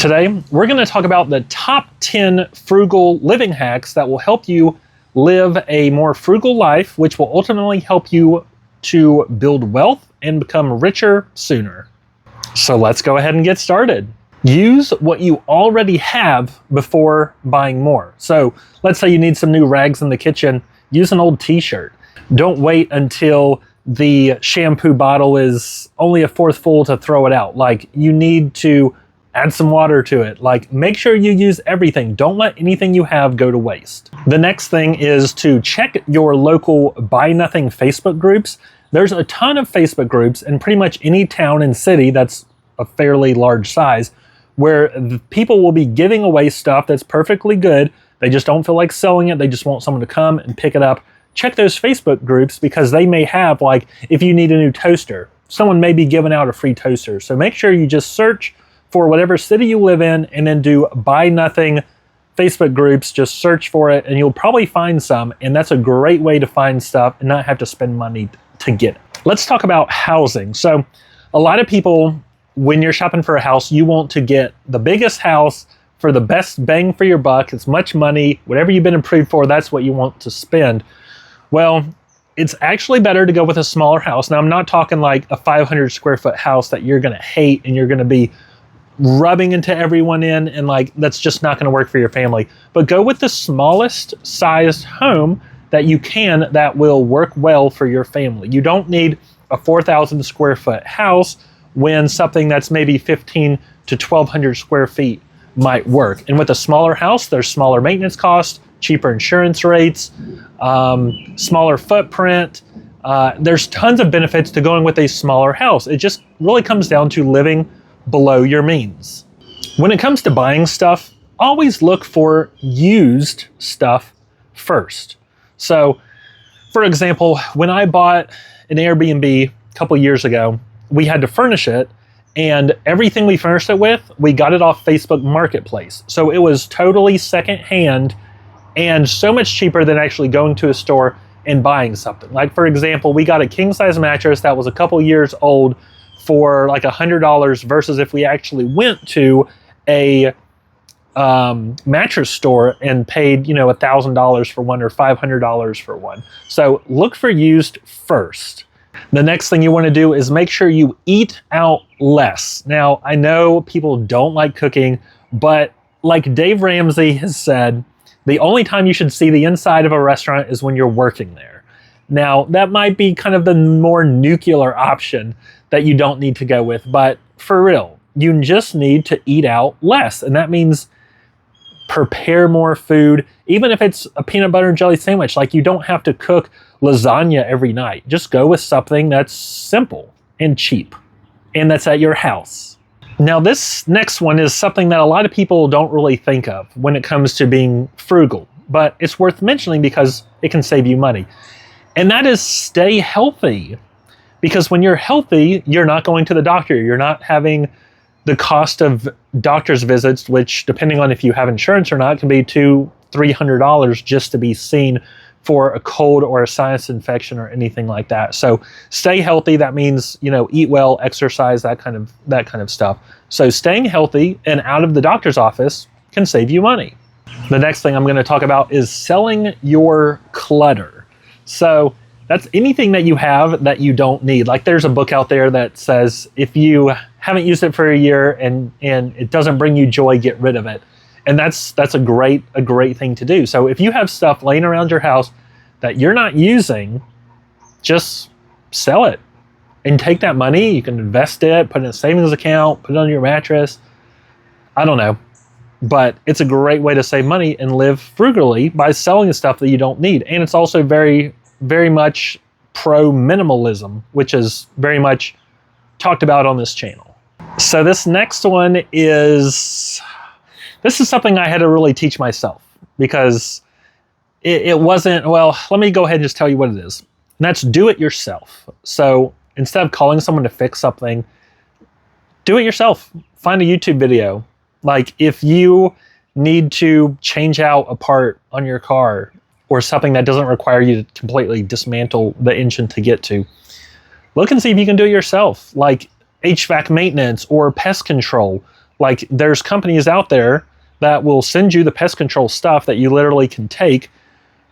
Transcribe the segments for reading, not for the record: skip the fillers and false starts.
Today, we're going to talk about the top 10 frugal living hacks that will help you live a more frugal life, which will ultimately help you to build wealth and become richer sooner. So let's go ahead and get started. Use what you already have before buying more. So let's say you need some new rags in the kitchen. Use an old t-shirt. Don't wait until the shampoo bottle is only a fourth full to throw it out. Like, you need to add some water to it. Like, make sure you use everything. Don't let anything you have go to waste. The next thing is to check your local Buy Nothing Facebook groups. There's a ton of Facebook groups in pretty much any town and city that's a fairly large size where people will be giving away stuff that's perfectly good. They just don't feel like selling it. They just want someone to come and pick it up. Check those Facebook groups because they may have, like, if you need a new toaster, someone may be giving out a free toaster. So make sure you just search for whatever city you live in and then do Buy Nothing Facebook groups. Just search for it and you'll probably find some. And that's a great way to find stuff and not have to spend money to get it. Let's talk about housing. So a lot of people, when you're shopping for a house, you want to get the biggest house for the best bang for your buck. It's much money. Whatever you've been approved for, that's what you want to spend. Well, it's actually better to go with a smaller house. Now, I'm not talking like a 500 square foot house that you're going to hate and you're going to be rubbing into everyone in, and like, that's just not going to work for your family. But go with the smallest sized home that you can that will work well for your family. You don't need a 4,000 square foot house when something that's maybe 15 to 1,200 square feet might work. And with a smaller house, there's smaller maintenance costs, cheaper insurance rates, smaller footprint. There's tons of benefits to going with a smaller house. It just really comes down to living below your means. When it comes to buying stuff, always look for used stuff first. So, for example, when I bought an Airbnb a couple years ago, we had to furnish it, and everything we furnished it with, we got it off Facebook Marketplace. So it was totally secondhand and so much cheaper than actually going to a store and buying something. Like, for example, we got a king size mattress that was a couple years old for like $100 versus if we actually went to a mattress store and paid, $1,000 for one or $500 for one. So look for used first. The next thing you want to do is make sure you eat out less. Now, I know people don't like cooking, but like Dave Ramsey has said, the only time you should see the inside of a restaurant is when you're working there. Now, that might be kind of the more nuclear option that you don't need to go with, but for real, you just need to eat out less. And that means prepare more food, even if it's a peanut butter and jelly sandwich. Like, you don't have to cook lasagna every night. Just go with something that's simple and cheap and that's at your house. Now, this next one is something that a lot of people don't really think of when it comes to being frugal, but it's worth mentioning because it can save you money. And that is stay healthy. Because when you're healthy, you're not going to the doctor. You're not having the cost of doctor's visits, which, depending on if you have insurance or not, can be $200-300 just to be seen for a cold or a sinus infection or anything like that. So stay healthy. That means, eat well, exercise, that kind of stuff. So staying healthy and out of the doctor's office can save you money. The next thing I'm going to talk about is selling your clutter. So that's anything that you have that you don't need. Like, there's a book out there that says if you haven't used it for a year and it doesn't bring you joy, get rid of it. And that's a great thing to do. So if you have stuff laying around your house that you're not using, just sell it and take that money. You can invest it, put it in a savings account, put it on your mattress. I don't know. But it's a great way to save money and live frugally by selling stuff that you don't need. And it's also very, very much pro-minimalism, which is very much talked about on this channel. So this next one is something I had to really teach myself because it wasn't, well, let me go ahead and just tell you what it is. And that's do it yourself. So instead of calling someone to fix something, do it yourself. Find a YouTube video. Like, if you need to change out a part on your car or something that doesn't require you to completely dismantle the engine to get to, look and see if you can do it yourself. Like HVAC maintenance or pest control. Like there's companies out there that will send you the pest control stuff that you literally can take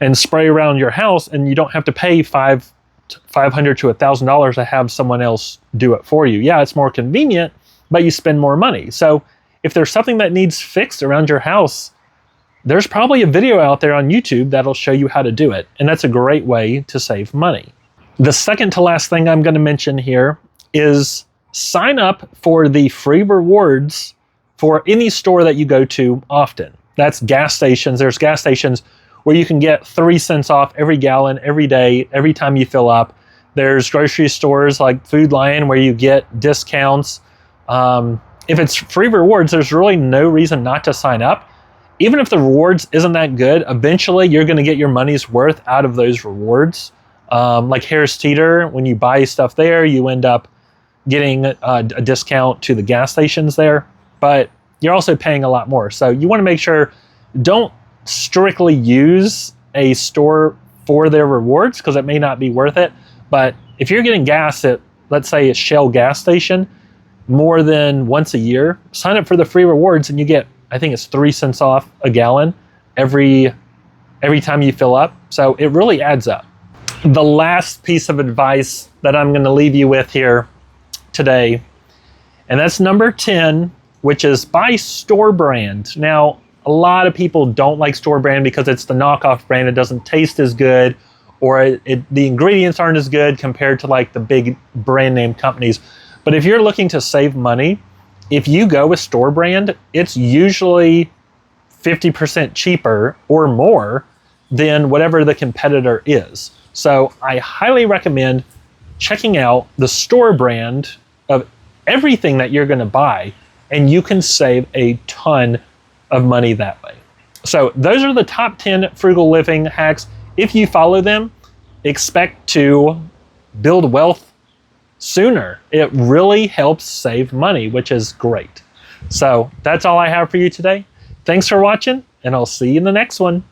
and spray around your house, and you don't have to pay $500 to $1,000 to have someone else do it for you. Yeah, it's more convenient, but you spend more money. So if there's something that needs fixed around your house, there's probably a video out there on YouTube that'll show you how to do it. And that's a great way to save money. The second to last thing I'm going to mention here is sign up for the free rewards for any store that you go to often. That's gas stations. There's gas stations where you can get 3 cents off every gallon, every day, every time you fill up. There's grocery stores like Food Lion where you get discounts. If it's free rewards, there's really no reason not to sign up. Even if the rewards isn't that good, eventually you're going to get your money's worth out of those rewards. Like Harris Teeter, when you buy stuff there, you end up getting a discount to the gas stations there, but you're also paying a lot more. So you want to make sure, don't strictly use a store for their rewards because it may not be worth it. But if you're getting gas at, let's say, a Shell gas station more than once a year, sign up for the free rewards and you get, I think it's 3 cents off a gallon every time you fill up. So it really adds up. The last piece of advice that I'm going to leave you with here today, and that's number 10, which is buy store brand. Now, a lot of people don't like store brand because it's the knockoff brand. It doesn't taste as good, or the ingredients aren't as good compared to like the big brand name companies. But if you're looking to save money, if you go with store brand, it's usually 50% cheaper or more than whatever the competitor is. So I highly recommend checking out the store brand of everything that you're going to buy, and you can save a ton of money that way. So those are the top 10 frugal living hacks. If you follow them, expect to build wealth sooner. It really helps save money, which is great. So that's all I have for you today. Thanks for watching, and I'll see you in the next one.